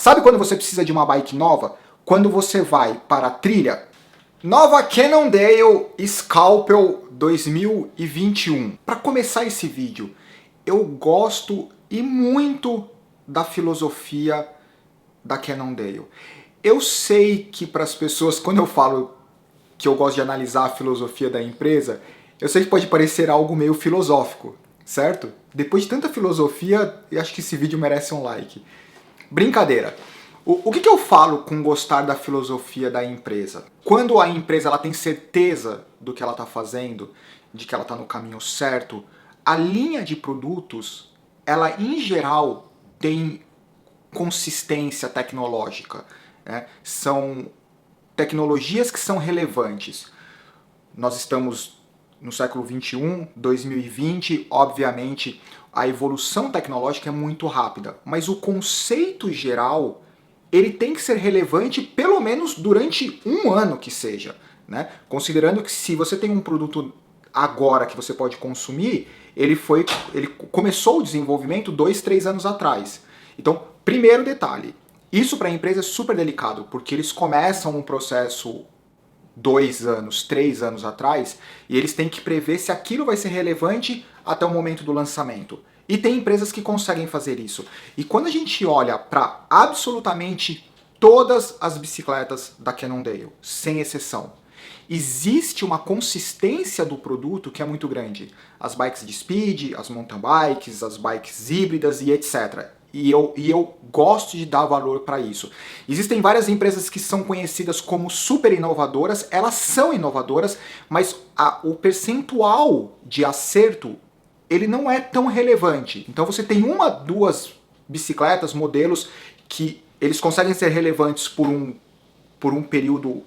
Sabe quando você precisa de uma bike nova? Quando você vai para a trilha? Nova Cannondale Scalpel 2021. Para começar esse vídeo, eu gosto e muito da filosofia da Cannondale. Eu sei que para as pessoas, quando eu falo que eu gosto de analisar a filosofia da empresa, eu sei que pode parecer algo meio filosófico, certo? Depois de tanta filosofia, eu acho que esse vídeo merece um like. Brincadeira. O que eu falo com gostar da filosofia da empresa? Quando a empresa ela tem certeza do que ela está fazendo, de que ela está no caminho certo, a linha de produtos, ela em geral tem consistência tecnológica, né? São tecnologias que são relevantes. Nós estamos no século 21, 2020, obviamente a evolução tecnológica é muito rápida, mas o conceito geral ele tem que ser relevante pelo menos durante um ano que seja, né? Considerando que se você tem um produto agora que você pode consumir, ele começou o desenvolvimento 2, 3 anos atrás. Então, primeiro detalhe, isso para a empresa é super delicado, porque eles começam um processo 2 anos, 3 anos atrás, e eles têm que prever se aquilo vai ser relevante até o momento do lançamento. E tem empresas que conseguem fazer isso. E quando a gente olha para absolutamente todas as bicicletas da Cannondale, sem exceção, existe uma consistência do produto que é muito grande. As bikes de speed, as mountain bikes, as bikes híbridas e etc. E eu gosto de dar valor para isso. Existem várias empresas que são conhecidas como super inovadoras, elas são inovadoras, mas o percentual de acerto ele não é tão relevante. Então você tem uma, duas bicicletas, modelos, que eles conseguem ser relevantes por um período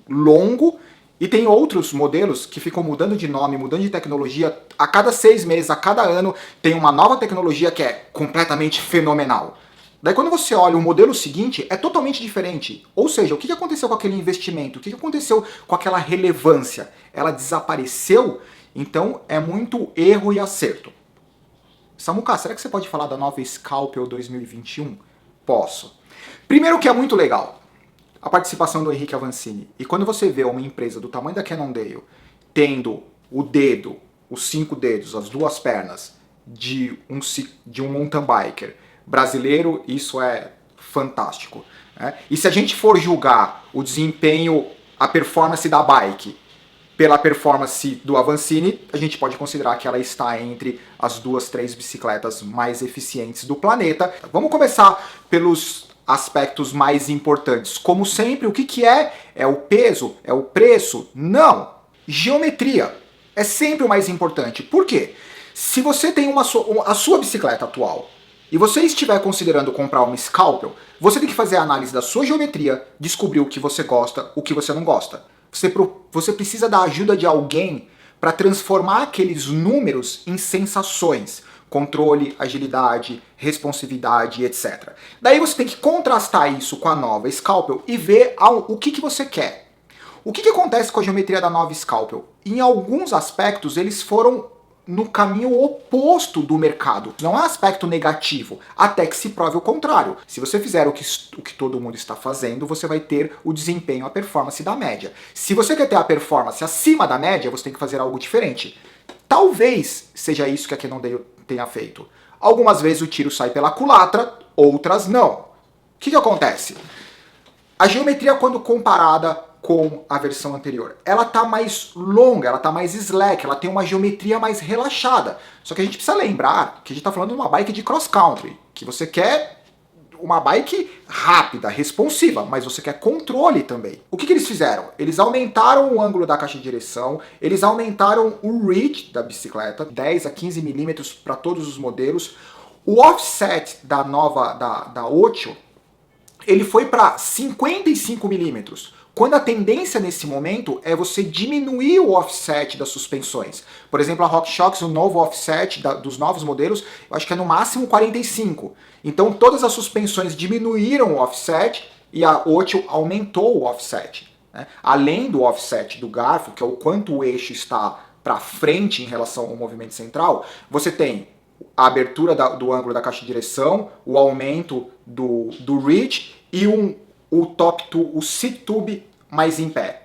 longo, e tem outros modelos que ficam mudando de nome, mudando de tecnologia, a cada 6 meses, a cada ano, tem uma nova tecnologia que é completamente fenomenal. Daí quando você olha o modelo seguinte, é totalmente diferente. Ou seja, o que aconteceu com aquele investimento? O que aconteceu com aquela relevância? Ela desapareceu? Então é muito erro e acerto. Samuca, será que você pode falar da nova Scalpel 2021? Posso. Primeiro que é muito legal, a participação do Henrique Avancini. E quando você vê uma empresa do tamanho da Cannondale tendo o dedo, os 5 dedos, as 2 pernas de um mountain biker brasileiro, isso é fantástico, né? E se a gente for julgar o desempenho, a performance da bike pela performance do Avancini, a gente pode considerar que ela está entre as 2, 3 bicicletas mais eficientes do planeta. Vamos começar pelos aspectos mais importantes. Como sempre, o que é? É o peso? É o preço? Não! Geometria é sempre o mais importante. Por quê? Se você tem a sua bicicleta atual e você estiver considerando comprar uma Scalpel, você tem que fazer a análise da sua geometria, descobrir o que você gosta, o que você não gosta. Você precisa da ajuda de alguém para transformar aqueles números em sensações. Controle, agilidade, responsividade, etc. Daí você tem que contrastar isso com a nova Scalpel e ver o que você quer. O que acontece com a geometria da nova Scalpel? Em alguns aspectos eles foram no caminho oposto do mercado. Não é um aspecto negativo, até que se prove o contrário. Se você fizer o que todo mundo está fazendo, você vai ter o desempenho, a performance da média. Se você quer ter a performance acima da média, você tem que fazer algo diferente. Talvez seja isso que a Cannondale tenha feito. Algumas vezes o tiro sai pela culatra, outras não. O que acontece? A geometria, quando comparada com a versão anterior, ela tá mais longa, ela tá mais slack, ela tem uma geometria mais relaxada. Só que a gente precisa lembrar que a gente tá falando de uma bike de cross country, que você quer uma bike rápida, responsiva, mas você quer controle também. O que eles fizeram? Eles aumentaram o ângulo da caixa de direção, eles aumentaram o reach da bicicleta, 10 a 15 milímetros para todos os modelos. O offset da nova, da 8, ele foi para 55 milímetros. Quando a tendência nesse momento é você diminuir o offset das suspensões. Por exemplo, a RockShox, o novo offset dos novos modelos, eu acho que é no máximo 45. Então todas as suspensões diminuíram o offset e a Otil aumentou o offset, né? Além do offset do garfo, que é o quanto o eixo está para frente em relação ao movimento central, você tem a abertura do ângulo da caixa de direção, o aumento do Ridge e o top tube, o seat tube mais em pé.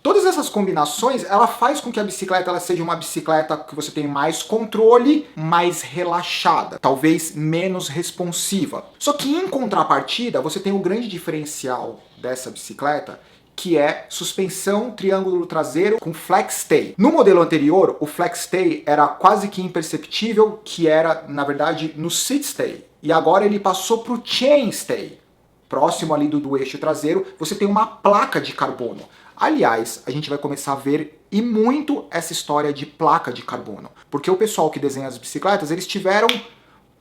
Todas essas combinações, ela faz com que a bicicleta ela seja uma bicicleta que você tem mais controle, mais relaxada, talvez menos responsiva. Só que em contrapartida, você tem o grande diferencial dessa bicicleta, que é suspensão triângulo traseiro com flex stay. No modelo anterior, o flex stay era quase que imperceptível, que era, na verdade, no sit stay. E agora ele passou para o chain stay. Próximo ali do eixo traseiro, você tem uma placa de carbono. Aliás, a gente vai começar a ver e muito essa história de placa de carbono. Porque o pessoal que desenha as bicicletas, eles tiveram...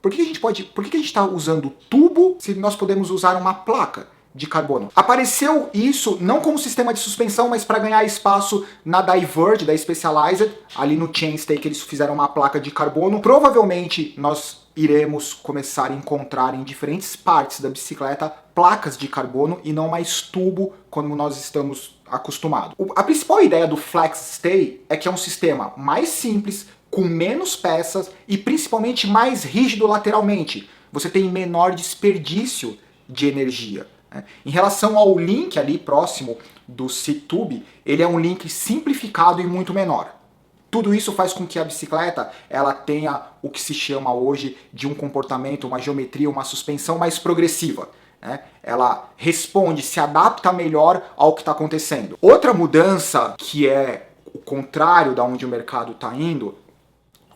Por que a gente está usando tubo se nós podemos usar uma placa de carbono? Apareceu isso não como sistema de suspensão, mas para ganhar espaço na Diverge, da Specialized, ali no chainstay que eles fizeram uma placa de carbono. Provavelmente nós iremos começar a encontrar em diferentes partes da bicicleta placas de carbono e não mais tubo como nós estamos acostumados. A principal ideia do Flex Stay é que é um sistema mais simples, com menos peças e principalmente mais rígido lateralmente. Você tem menor desperdício de energia. Em relação ao link ali próximo do seat tube, ele é um link simplificado e muito menor. Tudo isso faz com que a bicicleta ela tenha o que se chama hoje de um comportamento, uma geometria, uma suspensão mais progressiva. Ela responde, se adapta melhor ao que está acontecendo. Outra mudança que é o contrário da onde o mercado está indo,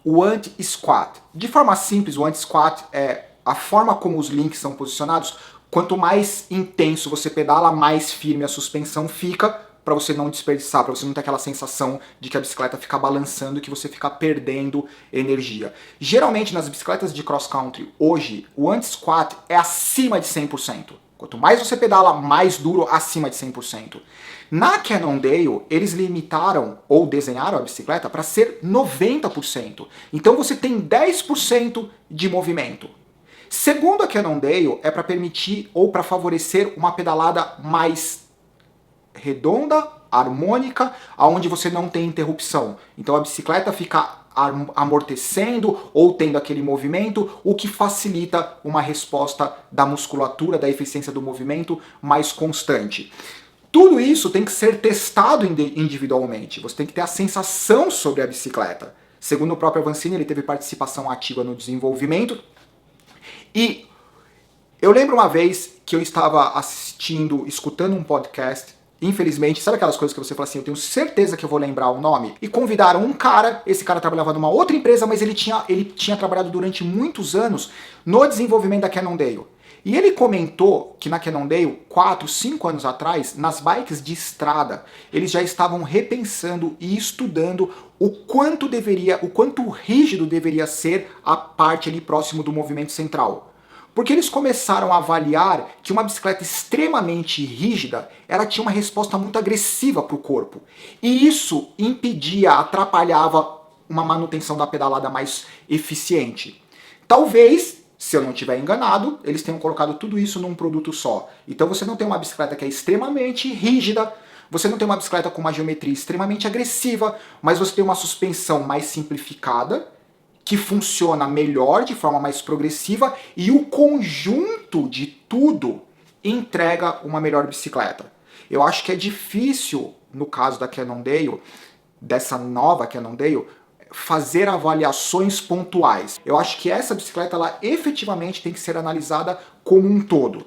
o anti-squat. De forma simples, o anti-squat é a forma como os links são posicionados. Quanto mais intenso você pedala, mais firme a suspensão fica, para você não desperdiçar, para você não ter aquela sensação de que a bicicleta fica balançando e que você fica perdendo energia. Geralmente nas bicicletas de cross country, hoje, o anti-squat é acima de 100%. Quanto mais você pedala, mais duro, acima de 100%. Na Cannondale, eles limitaram ou desenharam a bicicleta para ser 90%. Então você tem 10% de movimento. Segundo a Cannondale, é para permitir ou para favorecer uma pedalada mais redonda, harmônica, aonde você não tem interrupção. Então a bicicleta fica amortecendo ou tendo aquele movimento, o que facilita uma resposta da musculatura, da eficiência do movimento mais constante. Tudo isso tem que ser testado individualmente. Você tem que ter a sensação sobre a bicicleta. Segundo o próprio Avancini, ele teve participação ativa no desenvolvimento. E eu lembro uma vez que eu estava escutando um podcast. Infelizmente, sabe aquelas coisas que você fala assim, eu tenho certeza que eu vou lembrar o nome? E convidaram um cara, esse cara trabalhava numa outra empresa, mas ele tinha trabalhado durante muitos anos no desenvolvimento da Cannondale. E ele comentou que na Cannondale, 4, 5 anos atrás, nas bikes de estrada, eles já estavam repensando e estudando o quanto rígido deveria ser a parte ali próximo do movimento central. Porque eles começaram a avaliar que uma bicicleta extremamente rígida, ela tinha uma resposta muito agressiva para o corpo. E isso impedia, atrapalhava uma manutenção da pedalada mais eficiente. Talvez, se eu não estiver enganado, eles tenham colocado tudo isso num produto só. Então você não tem uma bicicleta que é extremamente rígida, você não tem uma bicicleta com uma geometria extremamente agressiva, mas você tem uma suspensão mais simplificada, que funciona melhor, de forma mais progressiva, e o conjunto de tudo entrega uma melhor bicicleta. Eu acho que é difícil, no caso da Cannondale, dessa nova Cannondale, fazer avaliações pontuais. Eu acho que essa bicicleta, ela efetivamente tem que ser analisada como um todo.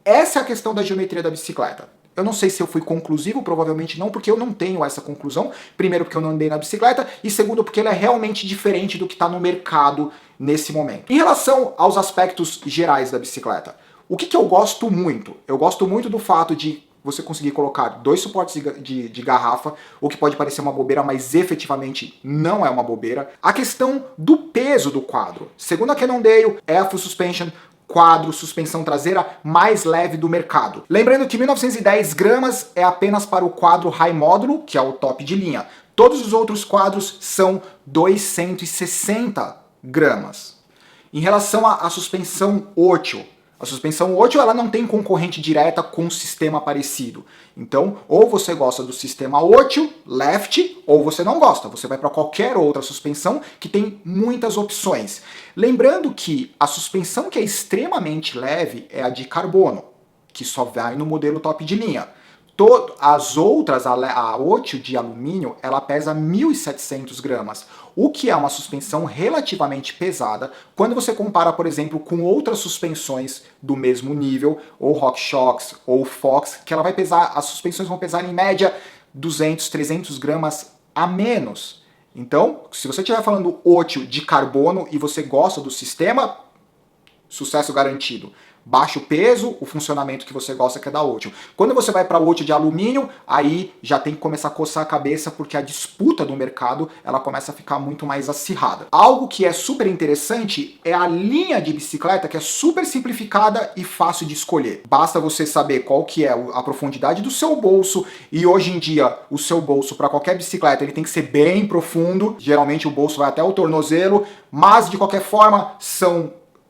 Essa é a questão da geometria da bicicleta. Eu não sei se eu fui conclusivo, provavelmente não, porque eu não tenho essa conclusão. Primeiro, porque eu não andei na bicicleta, e segundo, porque ela é realmente diferente do que está no mercado nesse momento. Em relação aos aspectos gerais da bicicleta, o que eu gosto muito? Eu gosto muito do fato de você conseguir colocar 2 suportes de garrafa, o que pode parecer uma bobeira, mas efetivamente não é uma bobeira. A questão do peso do quadro. Segundo a Cannondale, é a full suspension, quadro, suspensão traseira mais leve do mercado. Lembrando que 1910 gramas é apenas para o quadro High Módulo, que é o top de linha. Todos os outros quadros são 260 gramas. Em relação à suspensão útil, A suspensão Ocho, ela não tem concorrente direta com um sistema parecido. Então, ou você gosta do sistema Ocho, left, ou você não gosta. Você vai para qualquer outra suspensão que tem muitas opções. Lembrando que a suspensão que é extremamente leve é a de carbono, que só vai no modelo top de linha. As outras, a Ocho de alumínio, ela pesa 1.700 gramas, o que é uma suspensão relativamente pesada quando você compara, por exemplo, com outras suspensões do mesmo nível, ou RockShox, ou Fox, que ela vai pesar, as suspensões vão pesar em média 200, 300 gramas a menos. Então, se você estiver falando Ocho de carbono e você gosta do sistema, sucesso garantido. Baixo peso, o funcionamento que você gosta, que é da Ocho. Quando você vai para Ocho de alumínio, aí já tem que começar a coçar a cabeça, porque a disputa do mercado, ela começa a ficar muito mais acirrada. Algo que é super interessante é a linha de bicicleta, que é super simplificada e fácil de escolher. Basta você saber qual que é a profundidade do seu bolso, e hoje em dia o seu bolso para qualquer bicicleta, ele tem que ser bem profundo. Geralmente o bolso vai até o tornozelo, mas de qualquer forma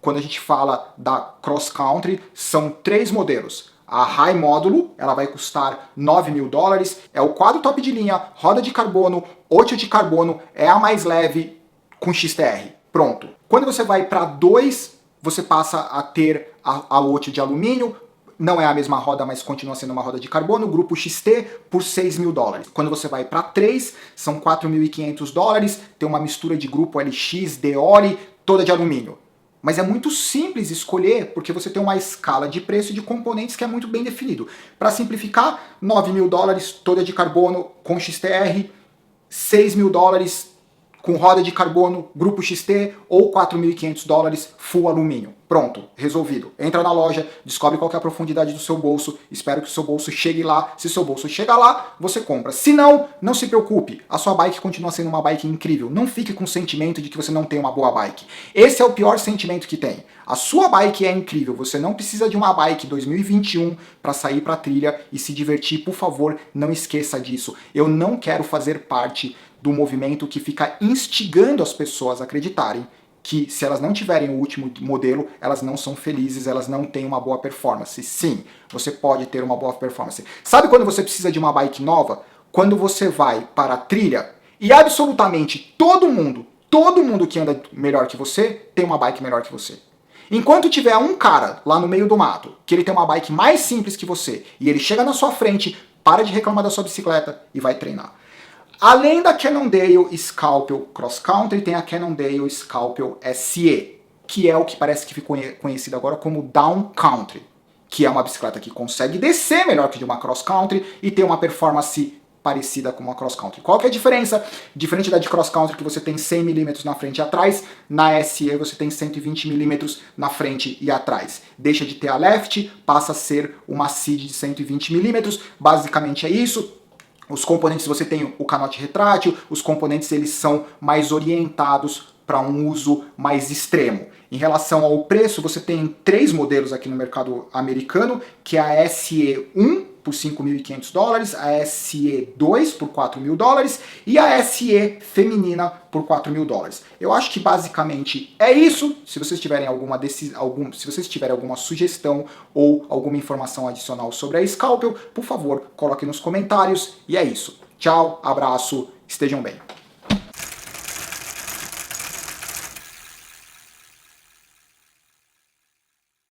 quando a gente fala da cross country, são 3 modelos. A High Módulo, ela vai custar $9.000, é o quadro top de linha, roda de carbono, Ocho de carbono, é a mais leve com XTR. Pronto. Quando você vai para 2, você passa a ter a Ocho de alumínio, não é a mesma roda, mas continua sendo uma roda de carbono, grupo XT, por $6.000. Quando você vai para 3, são $4.500, tem uma mistura de grupo LX, Deore, toda de alumínio. Mas é muito simples escolher, porque você tem uma escala de preço de componentes que é muito bem definido. Para simplificar, $9.000 toda de carbono com XTR, $6.000 com roda de carbono, grupo XT, ou $4.500 full alumínio. Pronto, resolvido. Entra na loja, descobre qual que é a profundidade do seu bolso, espero que o seu bolso chegue lá. Se seu bolso chegar lá, você compra. Se não, não se preocupe, a sua bike continua sendo uma bike incrível. Não fique com o sentimento de que você não tem uma boa bike. Esse é o pior sentimento que tem. A sua bike é incrível, você não precisa de uma bike 2021 para sair para trilha e se divertir. Por favor, não esqueça disso. Eu não quero fazer parte do movimento que fica instigando as pessoas a acreditarem que se elas não tiverem o último modelo, elas não são felizes, elas não têm uma boa performance. Sim, você pode ter uma boa performance. Sabe quando você precisa de uma bike nova? Quando você vai para a trilha e absolutamente todo mundo que anda melhor que você, tem uma bike melhor que você. Enquanto tiver um cara lá no meio do mato, que ele tem uma bike mais simples que você, e ele chega na sua frente, para de reclamar da sua bicicleta e vai treinar. Além da Cannondale Scalpel Cross Country, tem a Cannondale Scalpel SE, que é o que parece que ficou conhecido agora como Down Country, que é uma bicicleta que consegue descer melhor que de uma Cross Country e tem uma performance parecida com uma Cross Country. Qual que é a diferença? Diferente da de Cross Country, que você tem 100 mm na frente e atrás, na SE você tem 120 mm na frente e atrás. Deixa de ter a left, passa a ser uma seed de 120 mm, basicamente é isso. Os componentes, você tem o canote retrátil, os componentes eles são mais orientados para um uso mais extremo. Em relação ao preço, você tem 3 modelos aqui no mercado americano, que é a SE1 por $5.500, a SE2 por $4.000 e a SE feminina por $4.000. Eu acho que basicamente é isso. Se vocês tiverem se vocês tiverem alguma sugestão ou alguma informação adicional sobre a Scalpel, por favor, coloquem nos comentários. E é isso. Tchau, abraço, estejam bem.